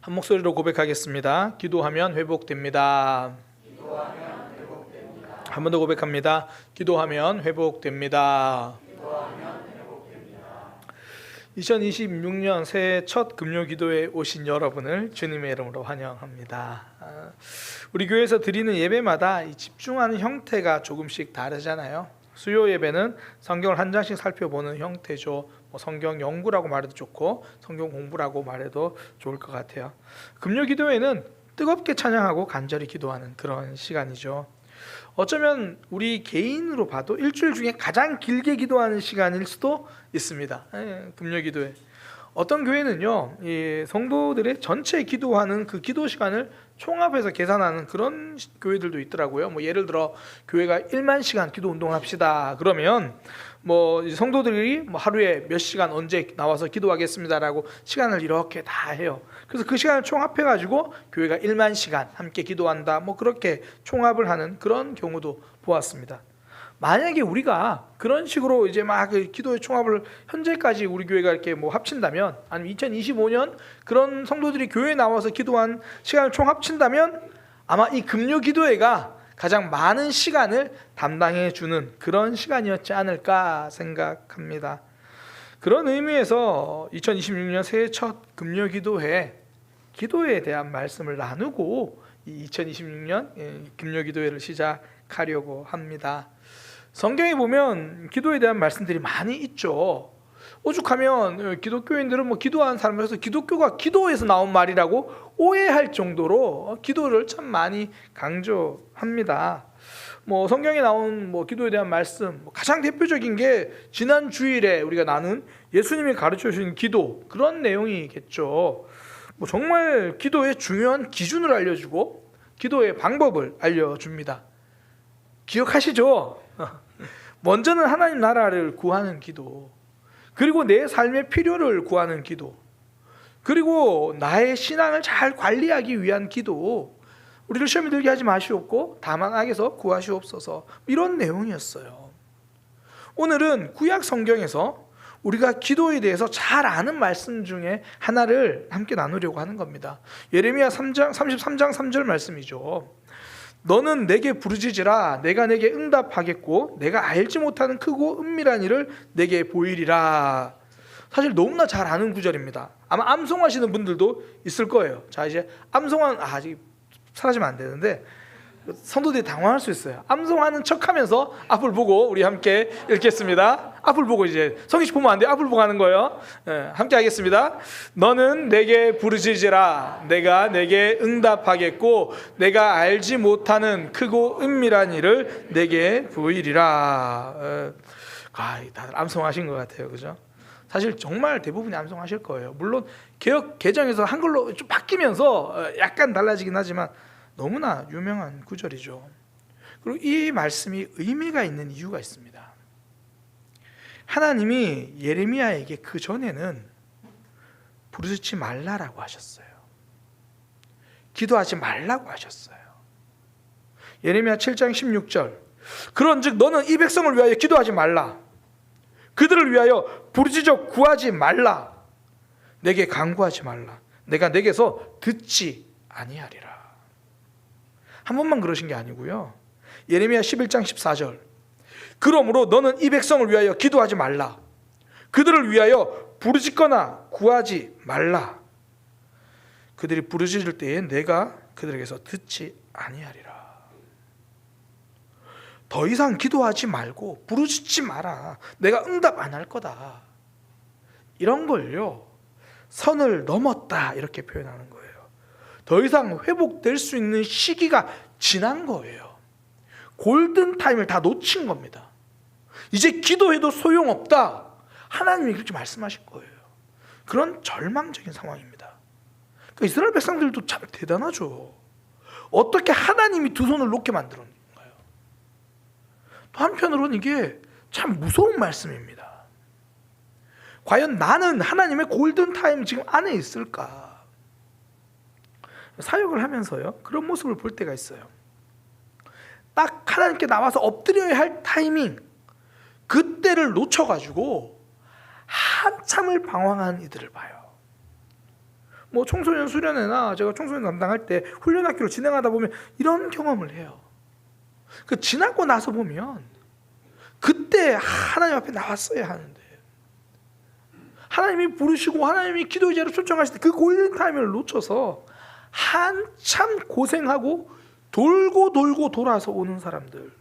한 목소리로 고백하겠습니다. 기도하면 회복됩니다. 한 번 더 고백합니다. 기도하면 회복됩니다. 2026년 새해 첫 금요 기도에 오신 여러분을 주님의 이름으로 환영합니다. 우리 교회에서 드리는 예배마다 집중하는 형태가 조금씩 다르잖아요. 수요 예배는 성경을 한 장씩 살펴보는 형태죠. 성경 연구라고 말해도 좋고 성경 공부라고 말해도 좋을 것 같아요. 금요 기도회는 뜨겁게 찬양하고 간절히 기도하는 그런 시간이죠. 어쩌면 우리 개인으로 봐도 일주일 중에 가장 길게 기도하는 시간일 수도 있습니다. 금요 기도회. 어떤 교회는요, 이 성도들의 전체 기도하는 그 기도 시간을 총합해서 계산하는 그런 교회들도 있더라고요. 예를 들어 교회가 1만 시간 기도 운동을 합시다. 그러면 성도들이 하루에 몇 시간 언제 나와서 기도하겠습니다라고 시간을 이렇게 다 해요. 그래서 그 시간을 총합해 가지고 교회가 1만 시간 함께 기도한다. 그렇게 총합을 하는 그런 경우도 보았습니다. 만약에 우리가 그런 식으로 이제 기도의 총합을 현재까지 우리 교회가 이렇게 합친다면, 아니면 2025년 그런 성도들이 교회에 나와서 기도한 시간을 총 합친다면 아마 이 금요 기도회가 가장 많은 시간을 담당해 주는 그런 시간이었지 않을까 생각합니다. 그런 의미에서 2026년 새해 첫 금요 기도회에 대한 말씀을 나누고 이 2026년 금요 기도회를 시작하려고 합니다. 성경에 보면 기도에 대한 말씀들이 많이 있죠. 오죽하면 기독교인들은 기도하는 사람들에서 기독교가 기도에서 나온 말이라고 오해할 정도로 기도를 참 많이 강조합니다. 성경에 나온 기도에 대한 말씀, 가장 대표적인 게 지난 주일에 우리가 나눈 예수님이 가르쳐 주신 기도, 그런 내용이겠죠. 정말 기도의 중요한 기준을 알려주고 기도의 방법을 알려줍니다. 기억하시죠? 먼저는 하나님 나라를 구하는 기도, 그리고 내 삶의 필요를 구하는 기도, 그리고 나의 신앙을 잘 관리하기 위한 기도, 우리를 시험에 들게 하지 마시옵고 다만 악에서 구하시옵소서, 이런 내용이었어요. 오늘은 구약 성경에서 우리가 기도에 대해서 잘 아는 말씀 중에 하나를 함께 나누려고 하는 겁니다. 예레미야 33장 3절 말씀이죠. 너는 내게 부르짖으라 내가 내게 응답하겠고 내가 알지 못하는 크고 은밀한 일을 내게 보이리라. 사실 너무나 잘 아는 구절입니다. 아마 암송하시는 분들도 있을 거예요. 자, 이제 아직 사라지면 안 되는데 성도들이 당황할 수 있어요. 암송하는 척하면서 앞을 보고 우리 함께 읽겠습니다. 앞을 보고, 이제 성희씨 보면 안 돼요. 앞을 보고 하는 거예요. 함께 하겠습니다. 너는 내게 부르짖으라 내가 내게 응답하겠고 내가 알지 못하는 크고 은밀한 일을 내게 보이리라. 다들 암송하신 것 같아요, 그죠? 사실 정말 대부분이 암송하실 거예요. 물론 개역 개정에서 한글로 좀 바뀌면서 약간 달라지긴 하지만 너무나 유명한 구절이죠. 그리고 이 말씀이 의미가 있는 이유가 있습니다. 하나님이 예레미야에게 그 전에는 부르짖지 말라라고 하셨어요. 기도하지 말라고 하셨어요. 예레미야 7장 16절, 그런즉 너는 이 백성을 위하여 기도하지 말라. 그들을 위하여 부르짖어 구하지 말라. 내게 간구하지 말라. 내가 내게서 듣지 아니하리라. 한 번만 그러신 게 아니고요. 예레미야 11장 14절, 그러므로 너는 이 백성을 위하여 기도하지 말라. 그들을 위하여 부르짖거나 구하지 말라. 그들이 부르짖을 때에 내가 그들에게서 듣지 아니하리라. 더 이상 기도하지 말고 부르짖지 마라. 내가 응답 안 할 거다. 이런 걸요, 선을 넘었다 이렇게 표현하는 거예요. 더 이상 회복될 수 있는 시기가 지난 거예요. 골든타임을 다 놓친 겁니다. 이제 기도해도 소용없다. 하나님이 그렇게 말씀하실 거예요. 그런 절망적인 상황입니다. 그러니까 이스라엘 백성들도 참 대단하죠. 어떻게 하나님이 두 손을 놓게 만들었는가요? 또 한편으로는 이게 참 무서운 말씀입니다. 과연 나는 하나님의 골든타임 지금 안에 있을까? 사역을 하면서요, 그런 모습을 볼 때가 있어요. 딱 하나님께 나와서 엎드려야 할 타이밍, 그때를 놓쳐가지고 한참을 방황한 이들을 봐요. 뭐 청소년 수련회나 제가 청소년 담당할 때 훈련학교를 진행하다 보면 이런 경험을 해요. 그 지나고 나서 보면 그때 하나님 앞에 나왔어야 하는데, 하나님이 부르시고 하나님이 기도의 자리를 초청하실 때 그 골든타임을 놓쳐서 한참 고생하고 돌고 돌고 돌아서 오는 사람들,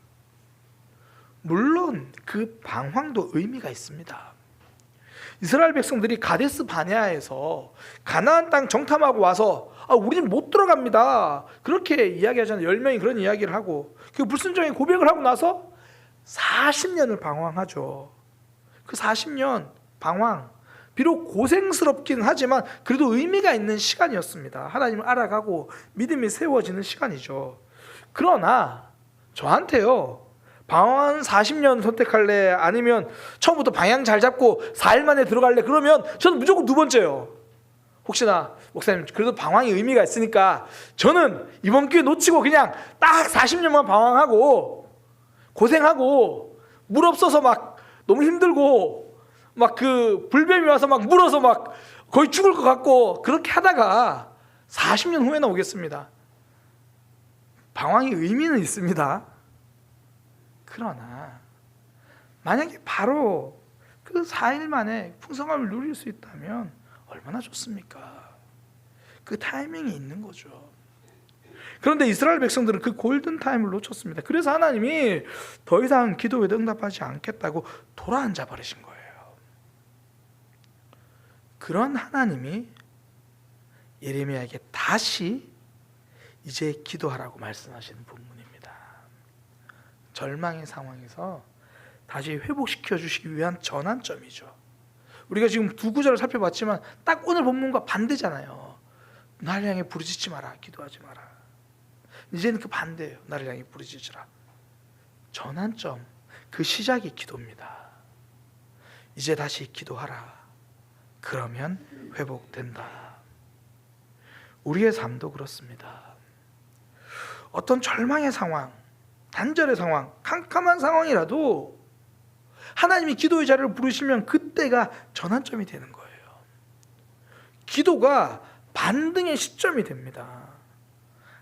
물론 그 방황도 의미가 있습니다. 이스라엘 백성들이 가데스 바네아에서 가나안 땅 정탐하고 와서 우리는 못 들어갑니다, 그렇게 이야기하잖아요. 10명이 그런 이야기를 하고 그 불순종의 고백을 하고 나서 40년을 방황하죠. 그 40년 방황, 비록 고생스럽긴 하지만 그래도 의미가 있는 시간이었습니다. 하나님을 알아가고 믿음이 세워지는 시간이죠. 그러나 저한테요, 방황 40년 선택할래, 아니면 처음부터 방향 잘 잡고 4일 만에 들어갈래, 그러면 저는 무조건 두 번째요. 혹시나 목사님 그래도 방황이 의미가 있으니까 저는 이번 기회 놓치고 그냥 딱 40년만 방황하고 고생하고 물 없어서 막 너무 힘들고 막 그 불뱀이 와서 막 물어서 막 거의 죽을 것 같고 그렇게 하다가 40년 후에 나오겠습니다. 방황의 의미는 있습니다. 그러나 만약에 바로 그 4일 만에 풍성함을 누릴 수 있다면 얼마나 좋습니까? 그 타이밍이 있는 거죠. 그런데 이스라엘 백성들은 그 골든타임을 놓쳤습니다. 그래서 하나님이 더 이상 기도에도 응답하지 않겠다고 돌아앉아 버리신 거예요. 그런 하나님이 예레미야에게 다시 이제 기도하라고 말씀하시는 본문입니다. 절망의 상황에서 다시 회복시켜 주시기 위한 전환점이죠. 우리가 지금 두 구절을 살펴봤지만 딱 오늘 본문과 반대잖아요. 나를 향해 부르짖지 마라, 기도하지 마라. 이제는 그 반대예요. 나를 향해 부르짖으라. 전환점, 그 시작이 기도입니다. 이제 다시 기도하라. 그러면 회복된다. 우리의 삶도 그렇습니다. 어떤 절망의 상황, 단절의 상황, 캄캄한 상황이라도 하나님이 기도의 자리를 부르시면 그때가 전환점이 되는 거예요. 기도가 반등의 시점이 됩니다.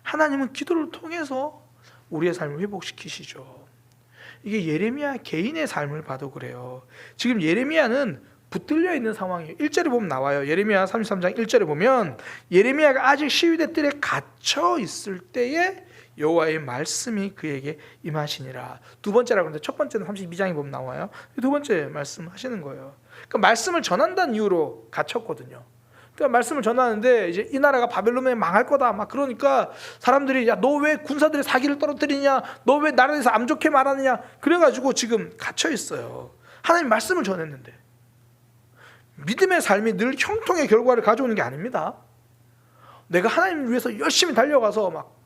하나님은 기도를 통해서 우리의 삶을 회복시키시죠. 이게 예레미야 개인의 삶을 봐도 그래요. 지금 예레미야는 붙들려 있는 상황이에요. 1절에 보면 나와요. 예레미야 33장 1절에 보면 예레미야가 아직 시위대 뜰에 갇혀 있을 때에 여호와의 말씀이 그에게 임하시니라. 두 번째라 그러는데 첫 번째는 32장에 보면 나와요. 두 번째 말씀하시는 거예요. 그러니까 말씀을 전한다는 이유로 갇혔거든요. 그러니까 말씀을 전하는데 이제 이 나라가 바벨론에 망할 거다 막 그러니까 사람들이 야, 너 왜 군사들의 사기를 떨어뜨리냐, 너 왜 나라에서 안 좋게 말하느냐, 그래가지고 지금 갇혀 있어요. 하나님 말씀을 전했는데. 믿음의 삶이 늘 형통의 결과를 가져오는 게 아닙니다. 내가 하나님을 위해서 열심히 달려가서 막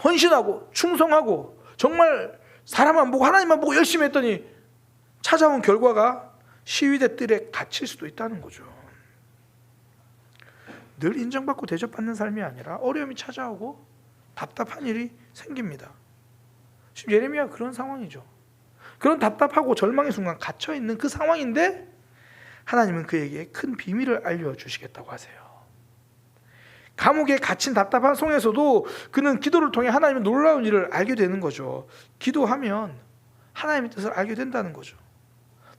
헌신하고 충성하고 정말 사람 안 보고 하나님만 보고 열심히 했더니 찾아온 결과가 시위대 뜰에 갇힐 수도 있다는 거죠. 늘 인정받고 대접받는 삶이 아니라 어려움이 찾아오고 답답한 일이 생깁니다. 지금 예레미야가 그런 상황이죠. 그런 답답하고 절망의 순간 갇혀있는 그 상황인데 하나님은 그에게 큰 비밀을 알려주시겠다고 하세요. 감옥에 갇힌 답답한 속에서도 그는 기도를 통해 하나님의 놀라운 일을 알게 되는 거죠. 기도하면 하나님의 뜻을 알게 된다는 거죠.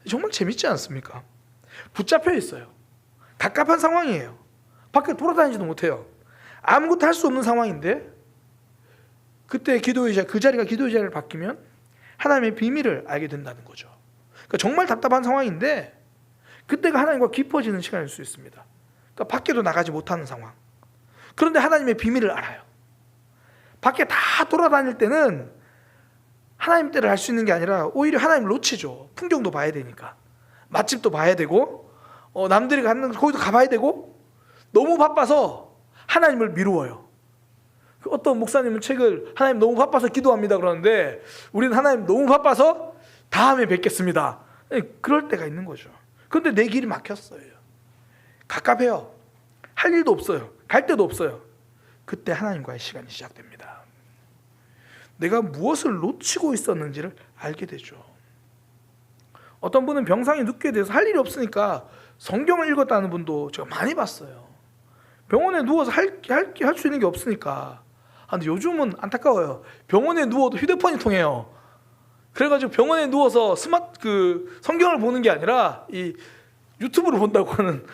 정말 재밌지 않습니까? 붙잡혀 있어요. 갑갑한 상황이에요. 밖에 돌아다니지도 못해요. 아무것도 할 수 없는 상황인데 그때 기도의 자리, 그 자리가 기도의 자리를 바뀌면 하나님의 비밀을 알게 된다는 거죠. 그러니까 정말 답답한 상황인데 그때가 하나님과 깊어지는 시간일 수 있습니다. 그러니까 밖에도 나가지 못하는 상황. 그런데 하나님의 비밀을 알아요. 밖에 다 돌아다닐 때는 하나님 때를 알 수 있는 게 아니라 오히려 하나님을 놓치죠. 풍경도 봐야 되니까. 맛집도 봐야 되고 남들이 가는 거기도 가봐야 되고 너무 바빠서 하나님을 미루어요. 어떤 목사님은 책을 하나님 너무 바빠서 기도합니다 그러는데 우리는 하나님 너무 바빠서 다음에 뵙겠습니다. 그럴 때가 있는 거죠. 그런데 내 길이 막혔어요. 갑갑해요. 할 일도 없어요. 갈 데도 없어요. 그때 하나님과의 시간이 시작됩니다. 내가 무엇을 놓치고 있었는지를 알게 되죠. 어떤 분은 병상에 눕게 돼서 할 일이 없으니까 성경을 읽었다는 분도 제가 많이 봤어요. 병원에 누워서 할 수 있는 게 없으니까. 근데 요즘은 안타까워요. 병원에 누워도 휴대폰이 통해요. 그래가지고 병원에 누워서 성경을 보는 게 아니라 이 유튜브를 본다고 하는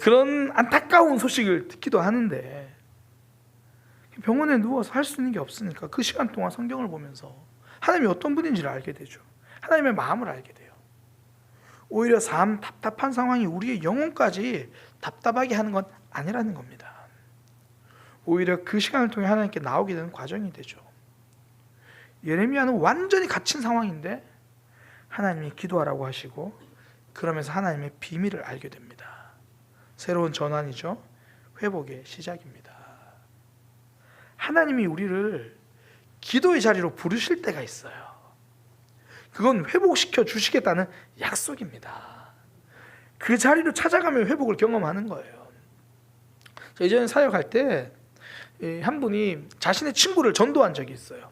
그런 안타까운 소식을 듣기도 하는데, 병원에 누워서 할 수 있는 게 없으니까 그 시간 동안 성경을 보면서 하나님이 어떤 분인지를 알게 되죠. 하나님의 마음을 알게 돼요. 오히려 답답한 상황이 우리의 영혼까지 답답하게 하는 건 아니라는 겁니다. 오히려 그 시간을 통해 하나님께 나오게 되는 과정이 되죠. 예레미야는 완전히 갇힌 상황인데 하나님이 기도하라고 하시고, 그러면서 하나님의 비밀을 알게 됩니다. 새로운 전환이죠. 회복의 시작입니다. 하나님이 우리를 기도의 자리로 부르실 때가 있어요. 그건 회복시켜 주시겠다는 약속입니다. 그 자리로 찾아가면 회복을 경험하는 거예요. 예전에 사역할 때 한 분이 자신의 친구를 전도한 적이 있어요.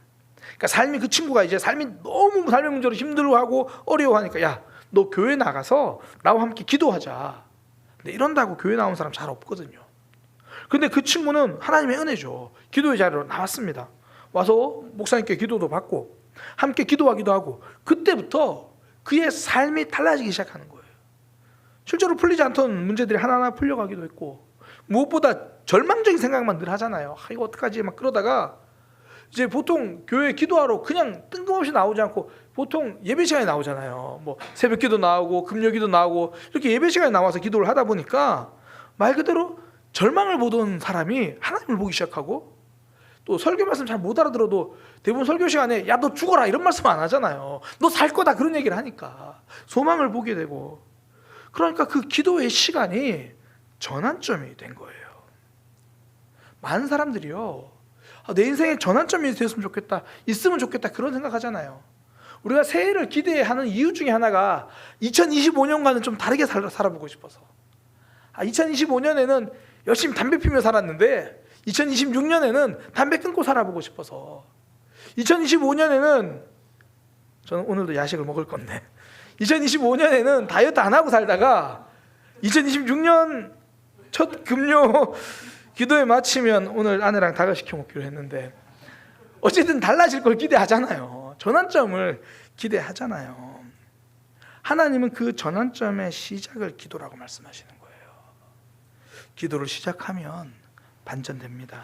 그러니까 그 친구가 이제 너무 삶의 문제로 힘들어하고 어려워하니까, 야, 너 교회 나가서 나와 함께 기도하자. 근데 이런다고 교회 나온 사람 잘 없거든요. 근데 그 친구는 하나님의 은혜죠. 기도의 자리로 나왔습니다. 와서 목사님께 기도도 받고 함께 기도하기도 하고, 그때부터 그의 삶이 달라지기 시작하는 거예요. 실제로 풀리지 않던 문제들이 하나하나 풀려가기도 했고, 무엇보다 절망적인 생각만 늘 하잖아요. 이거 어떡하지? 막 그러다가 이제 보통 교회 기도하러 그냥 뜬금없이 나오지 않고 보통 예배 시간에 나오잖아요. 뭐 새벽 기도 나오고 금요 기도 나오고 이렇게 예배 시간에 나와서 기도를 하다 보니까 말 그대로 절망을 보던 사람이 하나님을 보기 시작하고, 또 설교 말씀 잘 못 알아들어도 대부분 설교 시간에 야, 너 죽어라 이런 말씀 안 하잖아요. 너 살 거다 그런 얘기를 하니까 소망을 보게 되고, 그러니까 그 기도의 시간이 전환점이 된 거예요. 많은 사람들이요, 내 인생에 전환점이 되었으면 좋겠다, 있으면 좋겠다 그런 생각하잖아요. 우리가 새해를 기대하는 이유 중에 하나가 2025년과는 좀 다르게 살아보고 싶어서. 2025년에는 열심히 담배 피며 살았는데 2026년에는 담배 끊고 살아보고 싶어서, 2025년에는 저는 오늘도 야식을 먹을 건데 2025년에는 다이어트 안 하고 살다가 2026년 첫 금요 기도에 마치면 오늘 아내랑 닭을 시켜 먹기로 했는데, 어쨌든 달라질 걸 기대하잖아요. 전환점을 기대하잖아요. 하나님은 그 전환점의 시작을 기도라고 말씀하시는 거예요. 기도를 시작하면 반전됩니다.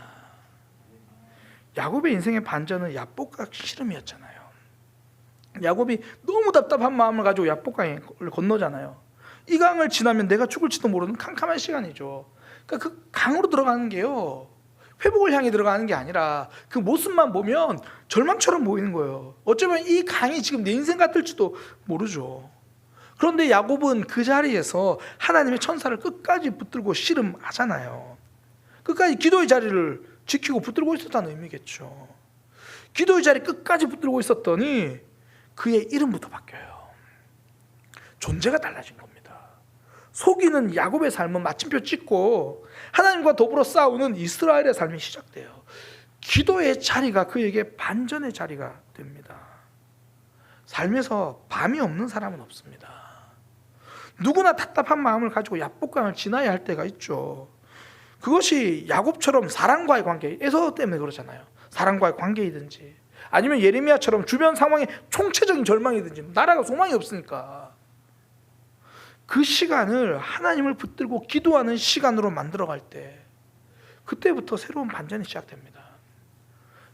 야곱의 인생의 반전은 야복강 씨름이었잖아요. 야곱이 너무 답답한 마음을 가지고 야복강을 건너잖아요. 이 강을 지나면 내가 죽을지도 모르는 캄캄한 시간이죠. 그러니까 그 강으로 들어가는 게요, 회복을 향해 들어가는 게 아니라 그 모습만 보면 절망처럼 보이는 거예요. 어쩌면 이 강이 지금 내 인생 같을지도 모르죠. 그런데 야곱은 그 자리에서 하나님의 천사를 끝까지 붙들고 씨름하잖아요. 끝까지 기도의 자리를 지키고 붙들고 있었다는 의미겠죠. 기도의 자리 끝까지 붙들고 있었더니 그의 이름부터 바뀌어요. 존재가 달라진 겁니다. 속이는 야곱의 삶은 마침표 찍고 하나님과 더불어 싸우는 이스라엘의 삶이 시작돼요. 기도의 자리가 그에게 반전의 자리가 됩니다. 삶에서 밤이 없는 사람은 없습니다. 누구나 답답한 마음을 가지고 야복강을 지나야 할 때가 있죠. 그것이 야곱처럼 사랑과의 관계, 에서 때문에 그러잖아요. 사랑과의 관계이든지 아니면 예레미야처럼 주변 상황에 총체적인 절망이든지, 나라가 소망이 없으니까 그 시간을 하나님을 붙들고 기도하는 시간으로 만들어갈 때, 그때부터 새로운 반전이 시작됩니다.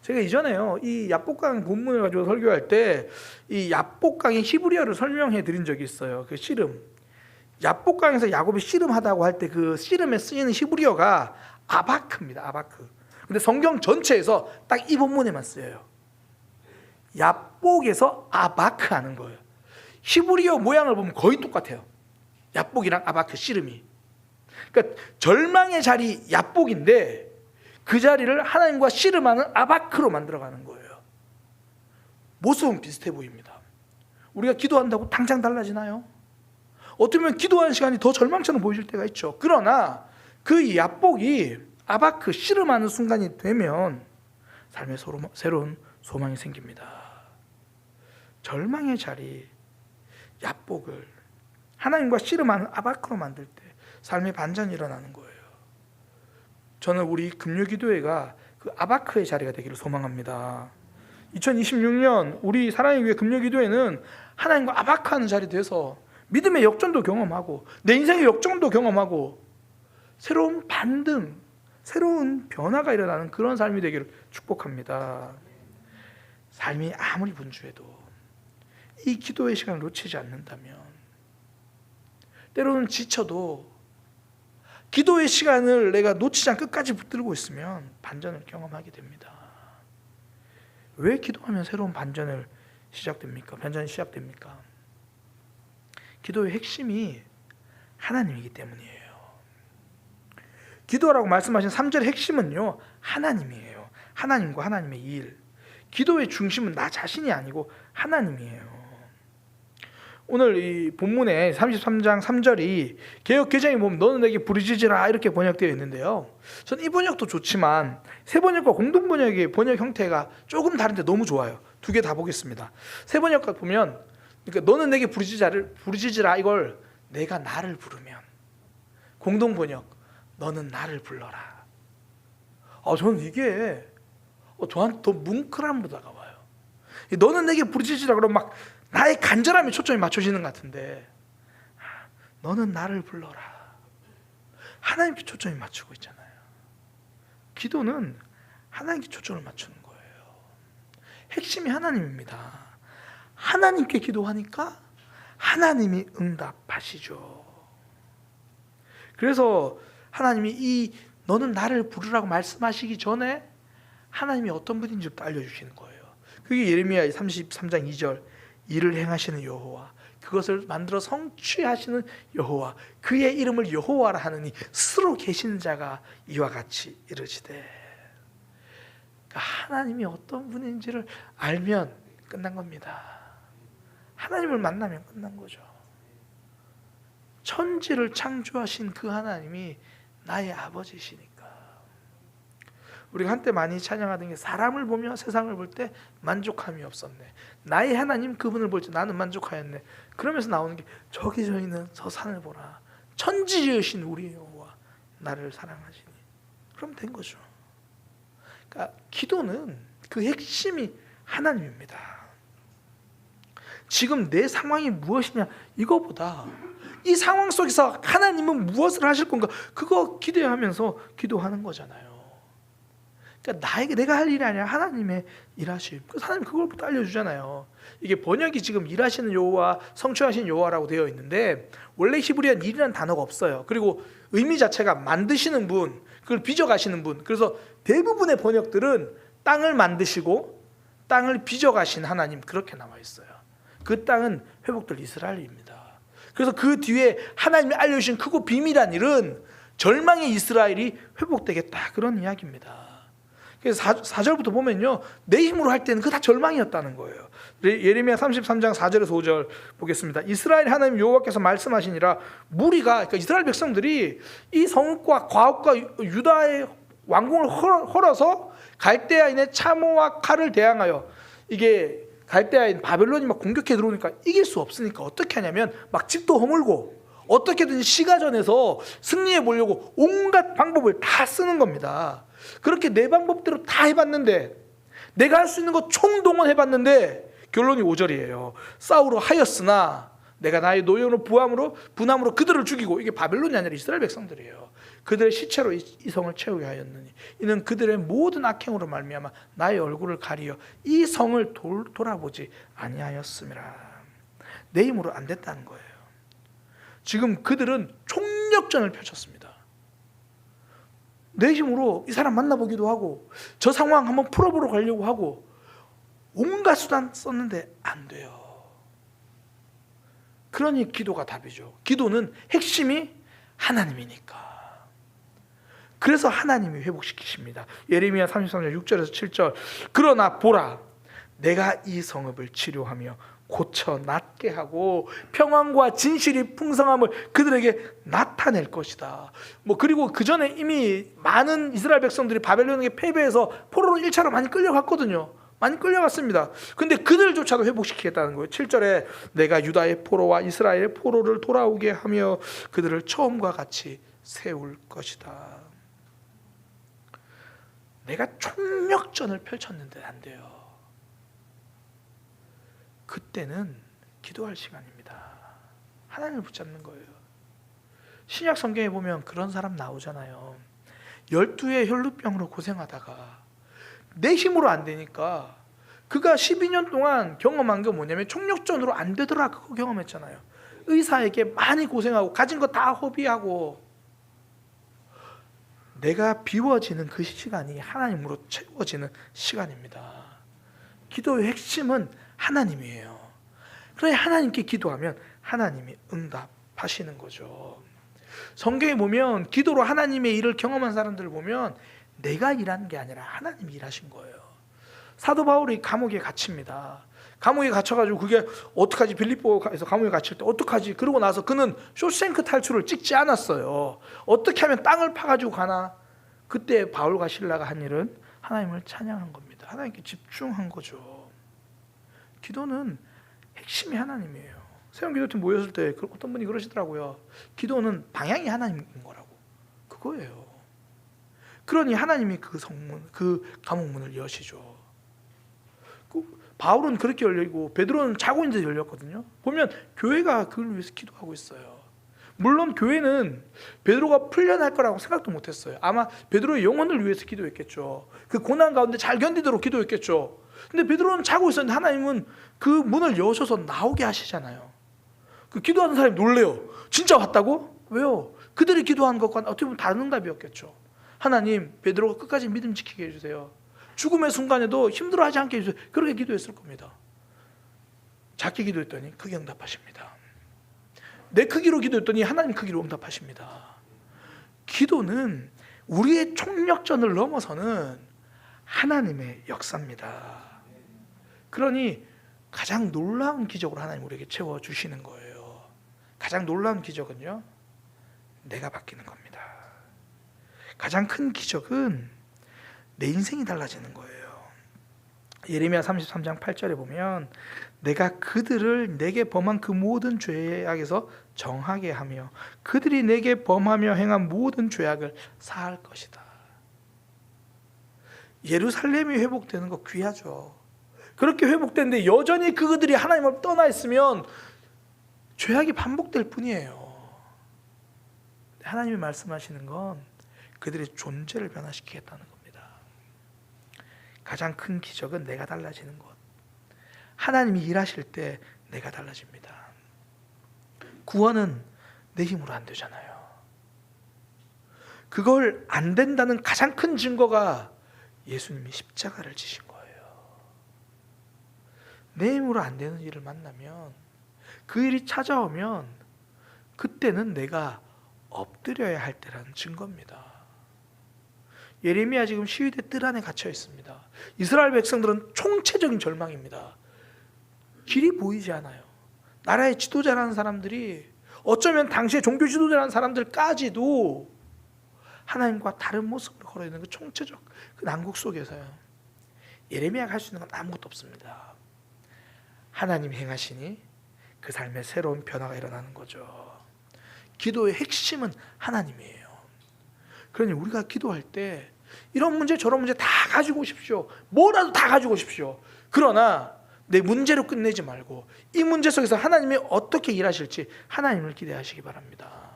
제가 이전에요, 이 야복강 본문을 가지고 설교할 때 이 야복강의 히브리어를 설명해 드린 적이 있어요. 그 씨름, 야복강에서 야곱이 씨름하다고 할 때 그 씨름에 쓰이는 히브리어가 아바크입니다. 아바크. 근데 성경 전체에서 딱 이 본문에만 쓰여요. 야복에서 아바크 하는 거예요. 히브리어 모양을 보면 거의 똑같아요. 야복이랑 아바크 씨름이. 그러니까 절망의 자리 야복인데 그 자리를 하나님과 씨름하는 아바크로 만들어가는 거예요. 모습은 비슷해 보입니다. 우리가 기도한다고 당장 달라지나요? 어떻게 보면 기도하는 시간이 더 절망처럼 보이실 때가 있죠. 그러나 그 야복이 아바크 씨름하는 순간이 되면 삶에 새로운 소망이 생깁니다. 절망의 자리 야복을 하나님과 씨름하는 아바크로 만들 때 삶의 반전이 일어나는 거예요. 저는 우리 금요기도회가 그 아바크의 자리가 되기를 소망합니다. 2026년 우리 사랑의 교회 금요기도회는 하나님과 아바크하는 자리 돼서 믿음의 역전도 경험하고 내 인생의 역전도 경험하고 새로운 반등, 새로운 변화가 일어나는 그런 삶이 되기를 축복합니다. 삶이 아무리 분주해도 이 기도의 시간을 놓치지 않는다면, 때로는 지쳐도 기도의 시간을 내가 놓치지 않고 끝까지 붙들고 있으면 반전을 경험하게 됩니다. 왜 기도하면 새로운 반전이 시작됩니까? 기도의 핵심이 하나님이기 때문이에요. 기도라고 말씀하신 3절의 핵심은요, 하나님이에요. 하나님과 하나님의 일. 기도의 중심은 나 자신이 아니고 하나님이에요. 오늘 이 본문의 33장 3절이 개역 개정에 보면 너는 내게 부르짖으라 이렇게 번역되어 있는데요, 저는 이 번역도 좋지만 새 번역과 공동 번역의 번역 형태가 조금 다른데 너무 좋아요. 두 개 다 보겠습니다. 새 번역과 보면, 그러니까 너는 내게 부르짖으라 이걸 내가 나를 부르면, 공동 번역 너는 나를 불러라. 저는 이게 저한테 더 뭉클함으로 다가와요. 너는 내게 부르짖으라 그러면 막 나의 간절함에 초점이 맞춰지는 것 같은데, 너는 나를 불러라. 하나님께 초점이 맞추고 있잖아요. 기도는 하나님께 초점을 맞추는 거예요. 핵심이 하나님입니다. 하나님께 기도하니까 하나님이 응답하시죠. 그래서 하나님이 이 너는 나를 부르라고 말씀하시기 전에 하나님이 어떤 분인지부터 알려주시는 거예요. 그게 예레미야 33장 2절, 이를 행하시는 여호와, 그것을 만들어 성취하시는 여호와, 그의 이름을 여호와라 하느니 스스로 계시는 자가 이와 같이 이르시되. 그러니까 하나님이 어떤 분인지를 알면 끝난 겁니다. 하나님을 만나면 끝난 거죠. 천지를 창조하신 그 하나님이 나의 아버지시니까. 우리가 한때 많이 찬양하던 게 사람을 보며 세상을 볼 때 만족함이 없었네. 나의 하나님 그분을 볼 때 나는 만족하였네. 그러면서 나오는 게 저기 저 있는 저 산을 보라. 천지지으신 우리 여호와 나를 사랑하시니. 그럼 된 거죠. 그러니까 기도는 그 핵심이 하나님입니다. 지금 내 상황이 무엇이냐 이거보다 이 상황 속에서 하나님은 무엇을 하실 건가, 그거 기대하면서 기도하는 거잖아요. 그러니까 나에게 내가 할 일이 아니라 하나님의 일하심. 그래서 하나님 그걸부터 알려주잖아요. 이게 번역이 지금 일하시는 여호와, 성취하신 여호와라고 되어 있는데 원래 히브리어는 일이라는 단어가 없어요. 그리고 의미 자체가 만드시는 분, 그걸 빚어가시는 분. 그래서 대부분의 번역들은 땅을 만드시고 땅을 빚어가신 하나님, 그렇게 나와 있어요. 그 땅은 회복될 이스라엘입니다. 그래서 그 뒤에 하나님이 알려주신 크고 비밀한 일은 절망의 이스라엘이 회복되겠다, 그런 이야기입니다. 그래서 4절부터 보면요, 내 힘으로 할 때는 그 다 절망이었다는 거예요. 예레미야 33장 4절에서 5절 보겠습니다. 이스라엘 하나님 여호와께서 말씀하시니라, 무리가, 그러니까 이스라엘 백성들이 이 성읍과 과업과 유다의 왕궁을 헐어서 갈대아인의 차모와 칼을 대항하여, 이게 갈대아인 바벨론이 막 공격해 들어오니까 이길 수 없으니까 어떻게 하냐면 막 집도 허물고 어떻게든 시가전에서 승리해 보려고 온갖 방법을 다 쓰는 겁니다. 그렇게 내 방법대로 다 해봤는데, 내가 할 수 있는 거 총동원해봤는데 결론이 5절이에요. 싸우러 하였으나 내가 나의 노여로 분함으로 그들을 죽이고, 이게 바벨론이 아니라 이스라엘 백성들이에요. 그들의 시체로 이 성을 채우게 하였느니 이는 그들의 모든 악행으로 말미암아 나의 얼굴을 가리어 이 성을 돌아보지 아니하였음이라. 내 힘으로 안 됐다는 거예요. 지금 그들은 총력전을 펼쳤습니다. 내 힘으로 이 사람 만나보기도 하고 저 상황 한번 풀어보러 가려고 하고 온갖 수단 썼는데 안 돼요. 그러니 기도가 답이죠. 기도는 핵심이 하나님이니까. 그래서 하나님이 회복시키십니다. 예레미야 33장 6절에서 7절, 그러나 보라, 내가 이 성읍을 치료하며 고쳐 낫게 하고 평안과 진실이 풍성함을 그들에게 나타낼 것이다. 그리고 그 전에 이미 많은 이스라엘 백성들이 바벨론에게 패배해서 포로로 1차로 많이 끌려갔거든요. 많이 끌려갔습니다. 근데 그들조차도 회복시키겠다는 거예요. 7절에 내가 유다의 포로와 이스라엘의 포로를 돌아오게 하며 그들을 처음과 같이 세울 것이다. 내가 총력전을 펼쳤는데 안 돼요. 그때는 기도할 시간입니다. 하나님을 붙잡는 거예요. 신약 성경에 보면 그런 사람 나오잖아요. 12의 혈루병으로 고생하다가 내 힘으로 안 되니까 그가 12년 동안 경험한 게 뭐냐면 총력전으로 안 되더라 그거 경험했잖아요. 의사에게 많이 고생하고 가진 거 다 허비하고 내가 비워지는 그 시간이 하나님으로 채워지는 시간입니다. 기도의 핵심은 하나님이에요. 그래 하나님께 기도하면 하나님이 응답하시는 거죠. 성경에 보면 기도로 하나님의 일을 경험한 사람들을 보면 내가 일하는 게 아니라 하나님이 일하신 거예요. 사도 바울이 감옥에 갇힙니다. 감옥에 갇혀가지고 그게 어떡하지, 빌립보에서 감옥에 갇힐 때 어떡하지, 그러고 나서 그는 쇼생크 탈출을 찍지 않았어요. 어떻게 하면 땅을 파가지고 가나. 그때 바울과 실라가 한 일은 하나님을 찬양한 겁니다. 하나님께 집중한 거죠. 기도는 핵심이 하나님이에요. 새롬기도팀 모였을 때 어떤 분이 그러시더라고요. 기도는 방향이 하나님인 거라고. 그거예요. 그러니 하나님이 그 성문, 그 감옥문을 여시죠. 바울은 그렇게 열리고 베드로는 자고 있는데 열렸거든요. 보면 교회가 그걸 위해서 기도하고 있어요. 물론 교회는 베드로가 풀려날 거라고 생각도 못했어요. 아마 베드로의 영혼을 위해서 기도했겠죠. 그 고난 가운데 잘 견디도록 기도했겠죠. 근데 베드로는 자고 있었는데 하나님은 그 문을 여셔서 나오게 하시잖아요. 그 기도하는 사람이 놀래요. 진짜 왔다고? 왜요? 그들이 기도한 것과 어떻게 보면 다른 응답이었겠죠. 하나님, 베드로가 끝까지 믿음 지키게 해주세요. 죽음의 순간에도 힘들어하지 않게 해주세요. 그렇게 기도했을 겁니다. 작게 기도했더니 크게 응답하십니다. 내 크기로 기도했더니 하나님 크기로 응답하십니다. 기도는 우리의 총력전을 넘어서는 하나님의 역사입니다. 그러니 가장 놀라운 기적으로 하나님 우리에게 채워주시는 거예요. 가장 놀라운 기적은요, 내가 바뀌는 겁니다. 가장 큰 기적은 내 인생이 달라지는 거예요. 예레미야 33장 8절에 보면 내가 그들을 내게 범한 그 모든 죄악에서 정하게 하며 그들이 내게 범하며 행한 모든 죄악을 사할 것이다. 예루살렘이 회복되는 거 귀하죠. 그렇게 회복됐는데 여전히 그들이 하나님을 떠나 있으면 죄악이 반복될 뿐이에요. 하나님이 말씀하시는 건 그들의 존재를 변화시키겠다는 겁니다. 가장 큰 기적은 내가 달라지는 것. 하나님이 일하실 때 내가 달라집니다. 구원은 내 힘으로 안 되잖아요. 그걸 안 된다는 가장 큰 증거가 예수님이 십자가를 지신 거예요. 내 힘으로 안 되는 일을 만나면, 그 일이 찾아오면 그때는 내가 엎드려야 할 때라는 증거입니다. 예레미야 지금 시위대 뜰 안에 갇혀 있습니다. 이스라엘 백성들은 총체적인 절망입니다. 길이 보이지 않아요. 나라의 지도자라는 사람들이, 어쩌면 당시에 종교 지도자라는 사람들까지도 하나님과 다른 모습으로 걸어있는 그 총체적 그 난국 속에서요, 예레미야가 할 수 있는 건 아무것도 없습니다. 하나님이 행하시니 그 삶에 새로운 변화가 일어나는 거죠. 기도의 핵심은 하나님이에요. 그러니 우리가 기도할 때 이런 문제 저런 문제 다 가지고 오십시오. 뭐라도 다 가지고 오십시오. 그러나 내 문제로 끝내지 말고 이 문제 속에서 하나님이 어떻게 일하실지 하나님을 기대하시기 바랍니다.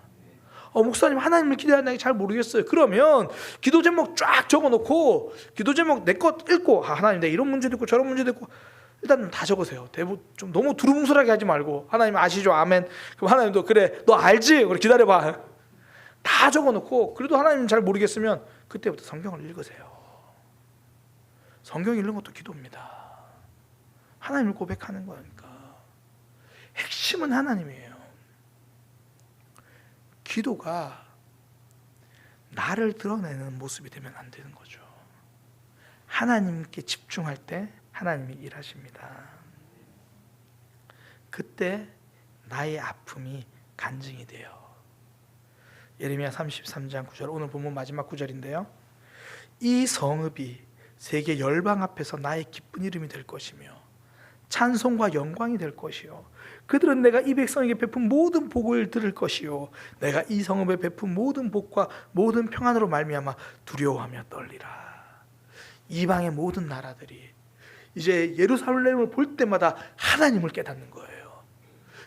목사님 하나님을 기대하는 게 잘 모르겠어요. 그러면 기도 제목 쫙 적어놓고 기도 제목 내 것 읽고, 하나님 내가 이런 문제도 있고 저런 문제도 있고, 일단 다 적으세요. 좀 너무 두루뭉술하게 하지 말고, 하나님 아시죠? 아멘. 그럼 하나님도 그래 너 알지? 그래 기다려봐. 다 적어놓고, 그래도 하나님 잘 모르겠으면 그때부터 성경을 읽으세요. 성경 읽는 것도 기도입니다. 하나님을 고백하는 거니까. 핵심은 하나님이에요. 기도가 나를 드러내는 모습이 되면 안 되는 거죠. 하나님께 집중할 때 하나님이 일하십니다. 그때 나의 아픔이 간증이 돼요. 예레미야 33장 9절, 오늘 본문 마지막 구절인데요. 이 성읍이 세계 열방 앞에서 나의 기쁜 이름이 될 것이며 찬송과 영광이 될 것이요, 그들은 내가 이 백성에게 베푼 모든 복을 들을 것이요, 내가 이 성읍에 베푼 모든 복과 모든 평안으로 말미암아 두려워하며 떨리라. 이방의 모든 나라들이 이제 예루살렘을 볼 때마다 하나님을 깨닫는 거예요.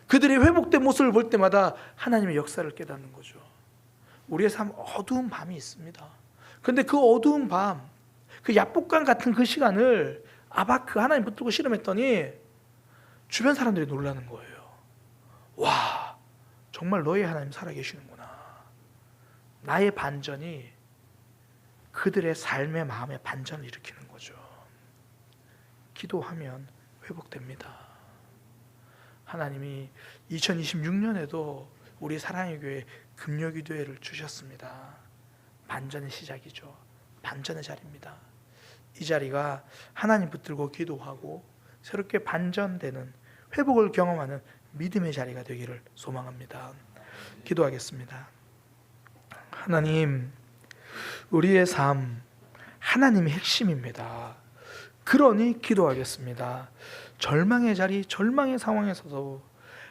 그들의 회복된 모습을 볼 때마다 하나님의 역사를 깨닫는 거죠. 우리의 삶 어두운 밤이 있습니다. 그런데 그 어두운 밤, 그 야복강 같은 그 시간을 아바크 하나님 붙들고 씨름했더니 주변 사람들이 놀라는 거예요. 와, 정말 너희 하나님 살아계시는구나. 나의 반전이 그들의 삶의 마음의 반전을 일으키는 거죠. 기도하면 회복됩니다. 하나님이 2026년에도 우리 사랑의 교회 금요기도회를 주셨습니다. 반전의 시작이죠. 반전의 자리입니다. 이 자리가 하나님 붙들고 기도하고 새롭게 반전되는 회복을 경험하는 믿음의 자리가 되기를 소망합니다. 기도하겠습니다. 하나님, 우리의 삶 하나님이 핵심입니다. 그러니 기도하겠습니다. 절망의 자리, 절망의 상황에서도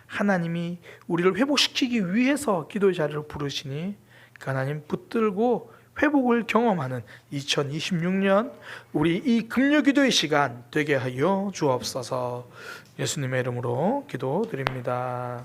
하나님이 우리를 회복시키기 위해서 기도의 자리를 부르시니 그 하나님 붙들고 회복을 경험하는 2026년 우리 이 금요기도의 시간 되게 하여 주옵소서. 예수님의 이름으로 기도드립니다.